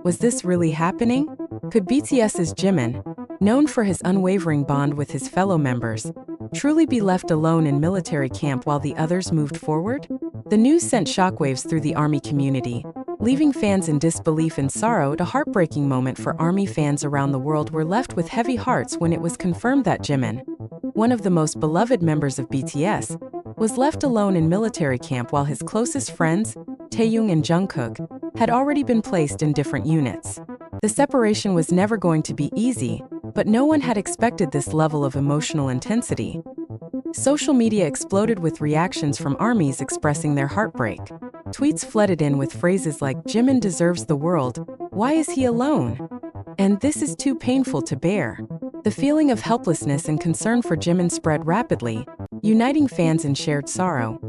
Was this really happening? Could BTS's Jimin, known for his unwavering bond with his fellow members, truly be left alone in military camp while the others moved forward? The news sent shockwaves through the ARMY community, leaving fans in disbelief and sorrow. A heartbreaking moment for ARMY fans around the world were left with heavy hearts when it was confirmed that Jimin, one of the most beloved members of BTS, was left alone in military camp while his closest friends, Taehyung and Jungkook, had already been placed in different units. The separation was never going to be easy, but no one had expected this level of emotional intensity. Social media exploded with reactions from ARMYs expressing their heartbreak. Tweets flooded in with phrases like, "Jimin deserves the world, why is he alone?" and "This is too painful to bear." The feeling of helplessness and concern for Jimin spread rapidly, uniting fans in shared sorrow.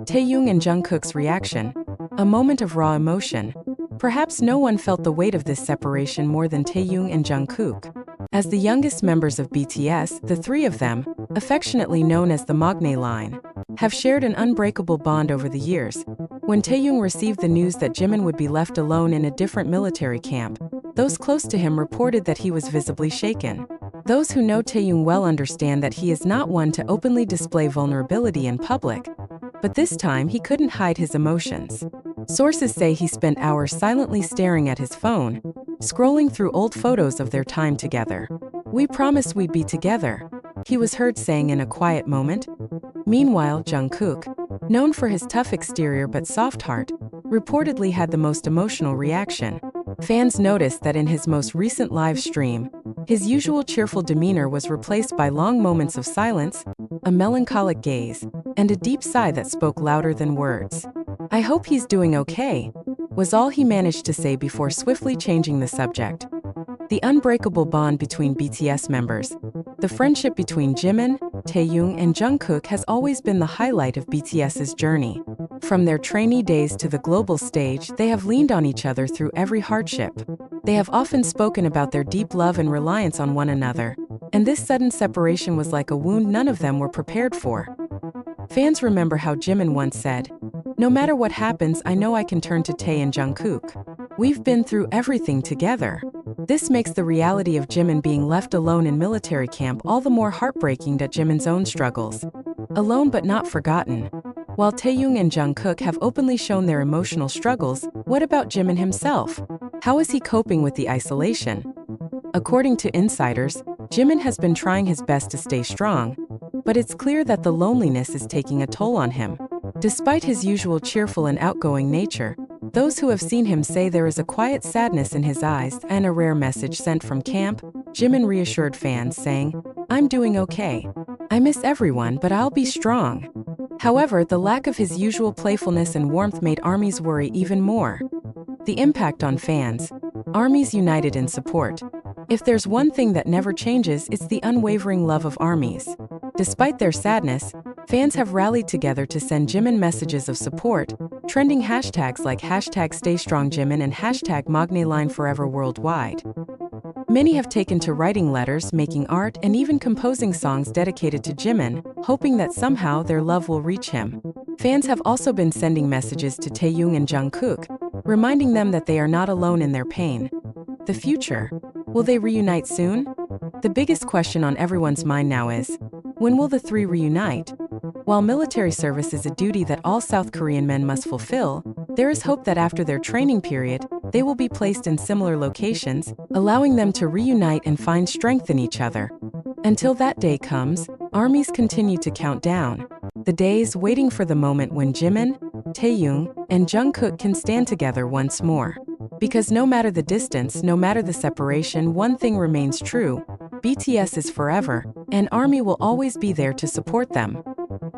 Taehyung and Jungkook's reaction, a moment of raw emotion. Perhaps no one felt the weight of this separation more than Taehyung and Jungkook. As the youngest members of BTS, the three of them, affectionately known as the Magne line, have shared an unbreakable bond over the years. When Taehyung received the news that Jimin would be left alone in a different military camp, those close to him reported that he was visibly shaken. Those who know Taehyung well understand that he is not one to openly display vulnerability in public, but this time he couldn't hide his emotions. Sources say he spent hours silently staring at his phone, scrolling through old photos of their time together. "We promised we'd be together," he was heard saying in a quiet moment. Meanwhile, Jungkook, known for his tough exterior but soft heart, reportedly had the most emotional reaction. Fans noticed that in his most recent live stream, his usual cheerful demeanor was replaced by long moments of silence, a melancholic gaze, and a deep sigh that spoke louder than words. "I hope he's doing okay," was all he managed to say before swiftly changing the subject. The unbreakable bond between BTS members, the friendship between Jimin, Taehyung, and Jungkook has always been the highlight of BTS's journey. From their trainee days to the global stage, they have leaned on each other through every hardship. They have often spoken about their deep love and reliance on one another, and this sudden separation was like a wound none of them were prepared for. Fans remember how Jimin once said, "No matter what happens, I know I can turn to Tae and Jungkook. We've been through everything together." This makes the reality of Jimin being left alone in military camp all the more heartbreaking than Jimin's own struggles. Alone but not forgotten. While Taehyung and Jungkook have openly shown their emotional struggles, what about Jimin himself? How is he coping with the isolation? According to insiders, Jimin has been trying his best to stay strong, but it's clear that the loneliness is taking a toll on him. Despite his usual cheerful and outgoing nature, those who have seen him say there is a quiet sadness in his eyes. And a rare message sent from camp, Jimin reassured fans, saying, "I'm doing okay. I miss everyone, but I'll be strong." However, the lack of his usual playfulness and warmth made ARMYs worry even more. The impact on fans. ARMYs united in support. If there's one thing that never changes, it's the unwavering love of ARMYs. Despite their sadness, fans have rallied together to send Jimin messages of support, trending hashtags like #StayStrongJimin and #MagneLineForever worldwide. Many have taken to writing letters, making art, and even composing songs dedicated to Jimin, hoping that somehow their love will reach him. Fans have also been sending messages to Taehyung and Jungkook, reminding them that they are not alone in their pain. The future. Will they reunite soon? The biggest question on everyone's mind now is, when will the three reunite? While military service is a duty that all South Korean men must fulfill, there is hope that after their training period, they will be placed in similar locations, allowing them to reunite and find strength in each other. Until that day comes, ARMYs continue to count down. The days waiting for the moment when Jimin, Taehyung, and Jungkook can stand together once more. Because no matter the distance, no matter the separation, one thing remains true: BTS is forever, and ARMY will always be there to support them.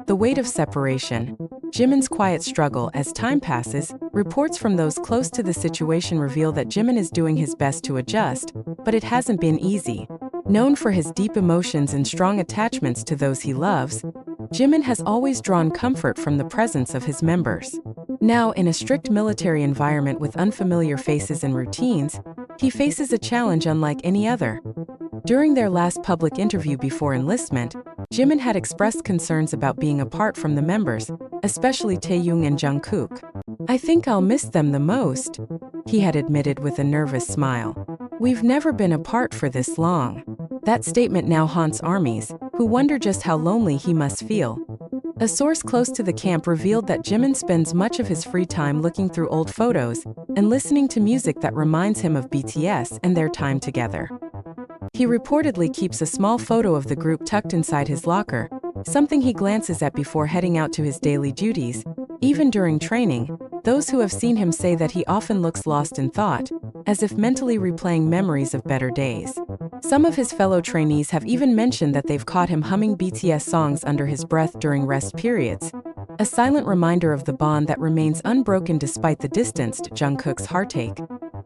The weight of separation. Jimin's quiet struggle. As time passes, reports from those close to the situation reveal that Jimin is doing his best to adjust, but it hasn't been easy. Known for his deep emotions and strong attachments to those he loves, Jimin has always drawn comfort from the presence of his members. Now, in a strict military environment with unfamiliar faces and routines, he faces a challenge unlike any other. During their last public interview before enlistment, Jimin had expressed concerns about being apart from the members, especially Taehyung and Jungkook. "I think I'll miss them the most," he had admitted with a nervous smile. "We've never been apart for this long." That statement now haunts ARMYs, who wonder just how lonely he must feel. A source close to the camp revealed that Jimin spends much of his free time looking through old photos and listening to music that reminds him of BTS and their time together. He reportedly keeps a small photo of the group tucked inside his locker, something he glances at before heading out to his daily duties. Even during training, those who have seen him say that he often looks lost in thought, as if mentally replaying memories of better days. Some of his fellow trainees have even mentioned that they've caught him humming BTS songs under his breath during rest periods, a silent reminder of the bond that remains unbroken despite the distance. Jungkook's heartache.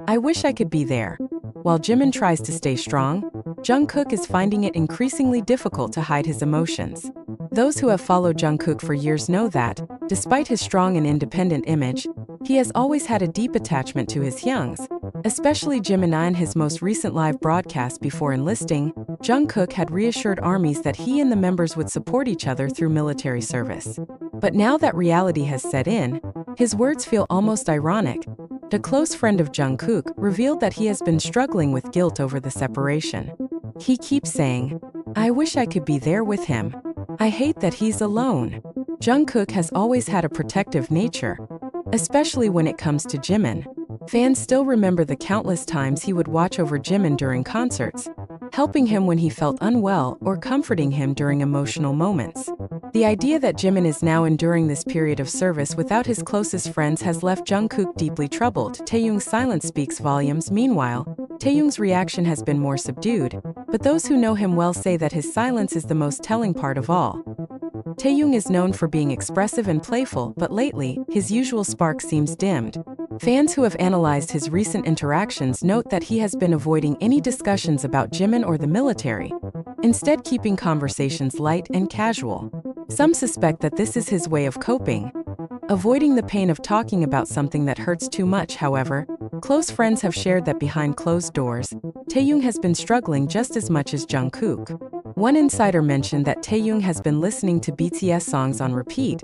"I wish I could be there." While Jimin tries to stay strong, Jungkook is finding it increasingly difficult to hide his emotions. Those who have followed Jungkook for years know that, despite his strong and independent image, he has always had a deep attachment to his hyungs, especially Jimin. In his most recent live broadcast before enlisting, Jungkook had reassured ARMYs that he and the members would support each other through military service. But now that reality has set in, his words feel almost ironic. A close friend of Jungkook revealed that he has been struggling with guilt over the separation. He keeps saying, "I wish I could be there with him. I hate that he's alone." Jungkook has always had a protective nature, especially when it comes to Jimin. Fans still remember the countless times he would watch over Jimin during concerts, helping him when he felt unwell or comforting him during emotional moments. The idea that Jimin is now enduring this period of service without his closest friends has left Jungkook deeply troubled. Taehyung's silence speaks volumes. Meanwhile, Taehyung's reaction has been more subdued, but those who know him well say that his silence is the most telling part of all. Taehyung is known for being expressive and playful, but lately, his usual spark seems dimmed. Fans who have analyzed his recent interactions note that he has been avoiding any discussions about Jimin or the military, instead keeping conversations light and casual. Some suspect that this is his way of coping, avoiding the pain of talking about something that hurts too much. However, close friends have shared that behind closed doors, Taehyung has been struggling just as much as Jungkook. One insider mentioned that Taehyung has been listening to BTS songs on repeat,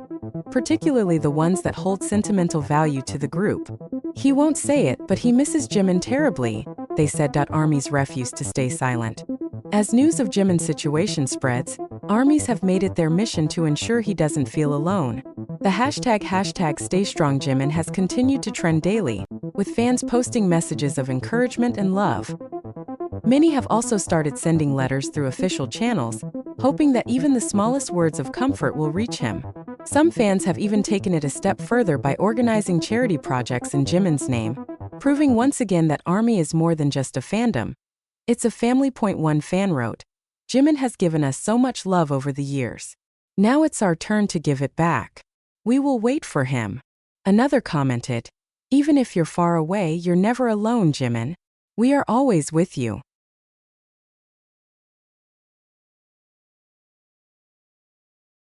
particularly the ones that hold sentimental value to the group. He won't say it, but he misses Jimin terribly, they said. ARMYs refuse to stay silent. As news of Jimin's situation spreads, ARMYs have made it their mission to ensure he doesn't feel alone. The hashtag #StayStrongJimin has continued to trend daily, with fans posting messages of encouragement and love. Many have also started sending letters through official channels, hoping that even the smallest words of comfort will reach him. Some fans have even taken it a step further by organizing charity projects in Jimin's name, proving once again that ARMY is more than just a fandom. It's a family. One fan wrote, "Jimin has given us so much love over the years. Now it's our turn to give it back. We will wait for him." Another commented, "Even if you're far away, you're never alone, Jimin. We are always with you."